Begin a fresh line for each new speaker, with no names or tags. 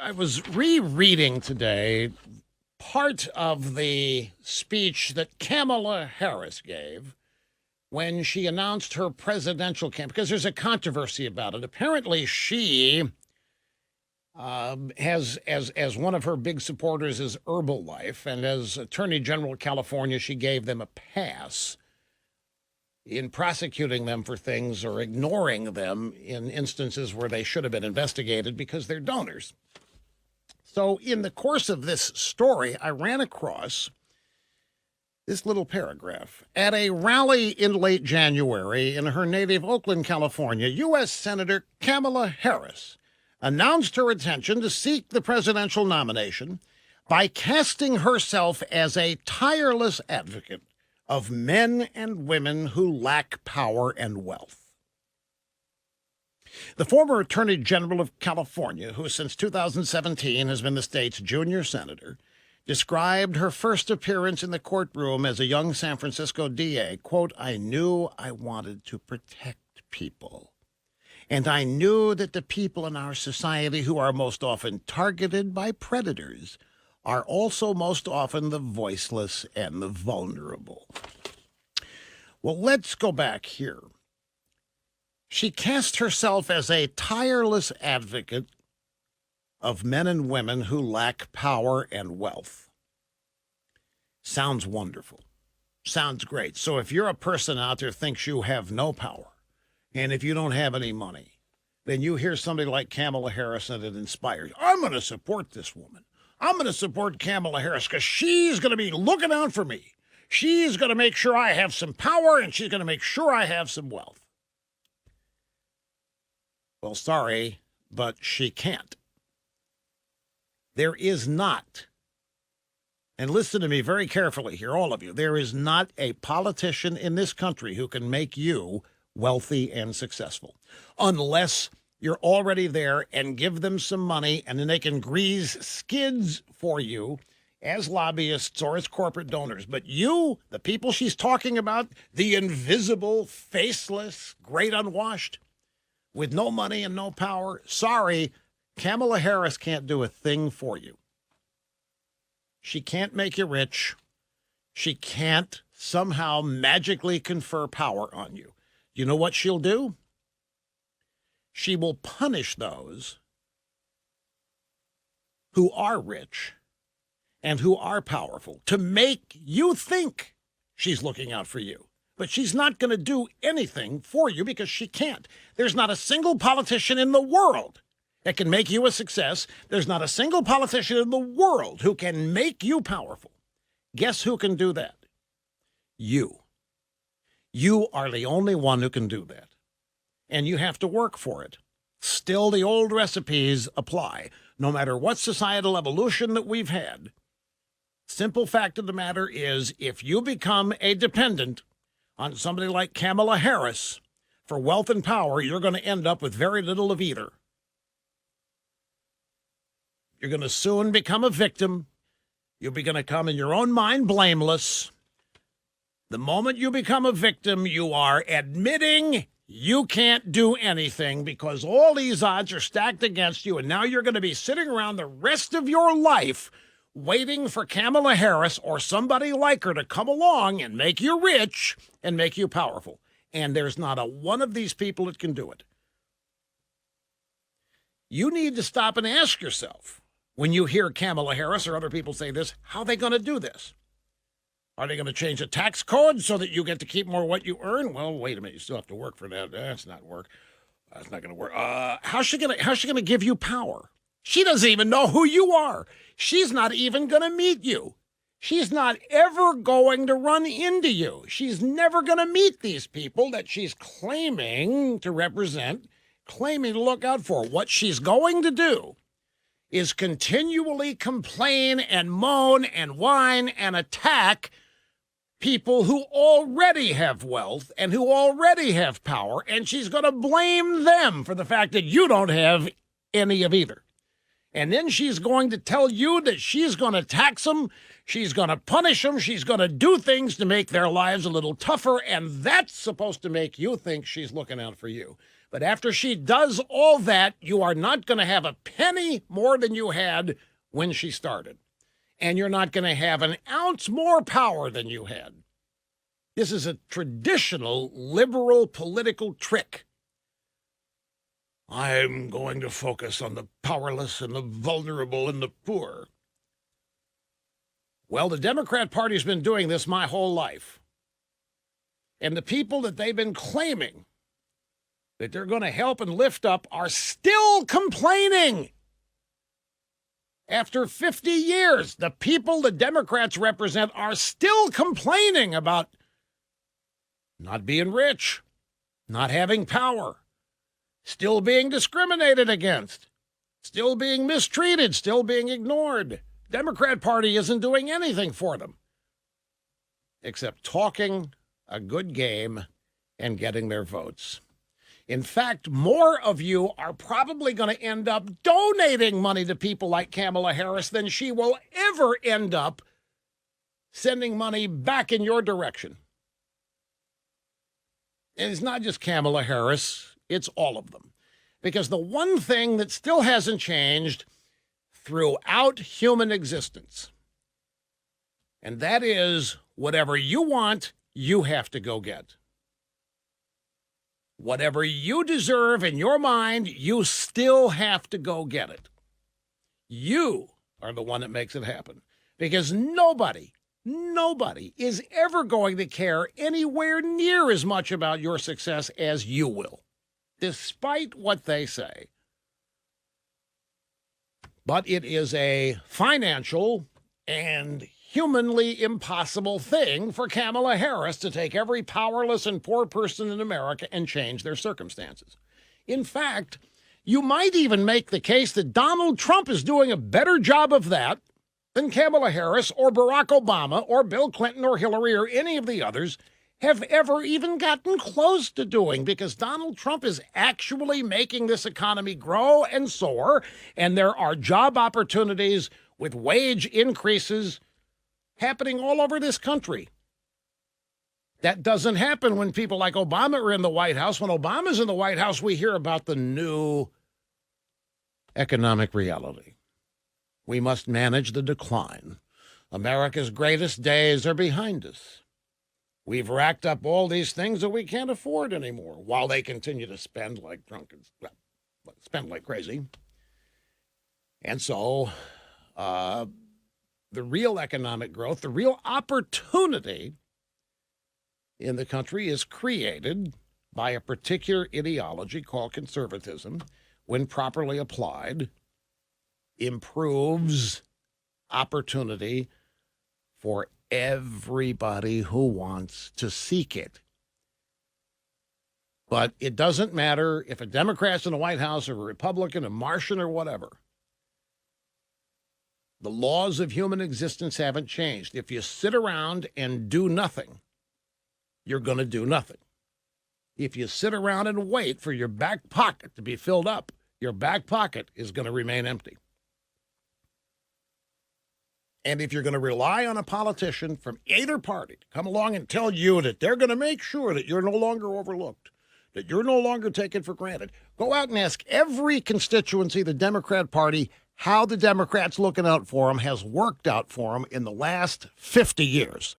I was rereading today part of the speech that Kamala Harris gave when she announced her presidential campaign, because there's a controversy about it. Apparently, she has, as one of her big supporters is Herbalife, and as Attorney General of California, she gave them a pass in prosecuting them for things or ignoring them in instances where they should have been investigated because they're donors. So in the course of this story, I ran across this little paragraph. At a rally in late January in her native Oakland, California, U.S. Senator Kamala Harris announced her intention to seek the presidential nomination by casting herself as a tireless advocate of men and women who lack power and wealth. The former Attorney General of California, who since 2017 has been the state's junior senator, described her first appearance in the courtroom as a young San Francisco DA. Quote, "I knew I wanted to protect people. And I knew that the people in our society who are most often targeted by predators are also most often the voiceless and the vulnerable." Well, let's go back here. She cast herself as a tireless advocate of men and women who lack power and wealth. Sounds wonderful. Sounds great. So if you're a person out there who thinks you have no power, and if you don't have any money, then you hear somebody like Kamala Harris and it inspires you. I'm going to support this woman. I'm going to support Kamala Harris because she's going to be looking out for me. She's going to make sure I have some power, and she's going to make sure I have some wealth. Well, sorry, but she can't. There is not, and listen to me very carefully here, all of you, there is not a politician in this country who can make you wealthy and successful unless you're already there and give them some money, and then they can grease skids for you as lobbyists or as corporate donors. But you, the people she's talking about, the invisible, faceless, great unwashed, with no money and no power, sorry, Kamala Harris can't do a thing for you. She can't make you rich. She can't somehow magically confer power on you. You know what she'll do? She will punish those who are rich and who are powerful to make you think she's looking out for you. But she's not going to do anything for you because she can't. There's not a single politician in the world that can make you a success. There's not a single politician in the world who can make you powerful. Guess who can do that? You. You are the only one who can do that. And you have to work for it. Still, the old recipes apply, no matter what societal evolution that we've had. Simple fact of the matter is, if you become a dependent on somebody like Kamala Harris for wealth and power, you're going to end up with very little of either. You're going to soon become a victim. You'll be going to come in your own mind blameless. The moment you become a victim, you are admitting you can't do anything because all these odds are stacked against you, and now you're going to be sitting around the rest of your life waiting for Kamala Harris or somebody like her to come along and make you rich and make you powerful. And there's not a one of these people that can do it. You need to stop and ask yourself, when you hear Kamala Harris or other people say this, how are they going to do this? Are they going to change the tax code so that you get to keep more of what you earn? Well, wait a minute. You still have to work for that. That's not work. That's not going to work. How's she going to give you power? She doesn't even know who you are. She's not even going to meet you. She's not ever going to run into you. She's never going to meet these people that she's claiming to represent, claiming to look out for. What she's going to do is continually complain and moan and whine and attack people who already have wealth and who already have power, and she's going to blame them for the fact that you don't have any of either. And then she's going to tell you that she's going to tax them, she's going to punish them, she's going to do things to make their lives a little tougher, and that's supposed to make you think she's looking out for you. But after she does all that, you are not going to have a penny more than you had when she started. And you're not going to have an ounce more power than you had. This is a traditional liberal political trick. I'm going to focus on the powerless and the vulnerable and the poor. Well, the Democrat Party's been doing this my whole life. And the people that they've been claiming that they're going to help and lift up are still complaining. After 50 years, the people the Democrats represent are still complaining about not being rich, not having power, still being discriminated against, still being mistreated, still being ignored. Democrat Party isn't doing anything for them except talking a good game and getting their votes. In fact, more of you are probably going to end up donating money to people like Kamala Harris than she will ever end up sending money back in your direction. And it's not just Kamala Harris, it's all of them. Because the one thing that still hasn't changed throughout human existence, and that is whatever you want, you have to go get. Whatever you deserve in your mind, you still have to go get it. You are the one that makes it happen. Because nobody is ever going to care anywhere near as much about your success as you will, despite what they say. But it is a financial and humanly impossible thing for Kamala Harris to take every powerless and poor person in America and change their circumstances. In fact, you might even make the case that Donald Trump is doing a better job of that than Kamala Harris or Barack Obama or Bill Clinton or Hillary or any of the others have ever even gotten close to doing, because Donald Trump is actually making this economy grow and soar, and there are job opportunities with wage increases happening all over this country. That doesn't happen when people like Obama are in the White House. When Obama's in the White House, we hear about the new economic reality. We must manage the decline. America's greatest days are behind us. We've racked up all these things that we can't afford anymore, while they continue to spend like drunkards, spend like crazy. And so, the real economic growth, the real opportunity in the country is created by a particular ideology called conservatism. When properly applied, improves opportunity for everybody who wants to seek it. But it doesn't matter if a Democrat's in the White House or a Republican, a Martian or whatever. The laws of human existence haven't changed. If you sit around and do nothing, you're going to do nothing. If you sit around and wait for your back pocket to be filled up, your back pocket is going to remain empty. And if you're going to rely on a politician from either party to come along and tell you that they're going to make sure that you're no longer overlooked, that you're no longer taken for granted, go out and ask every constituency of the Democrat Party how the Democrats looking out for them has worked out for them in the last 50 years.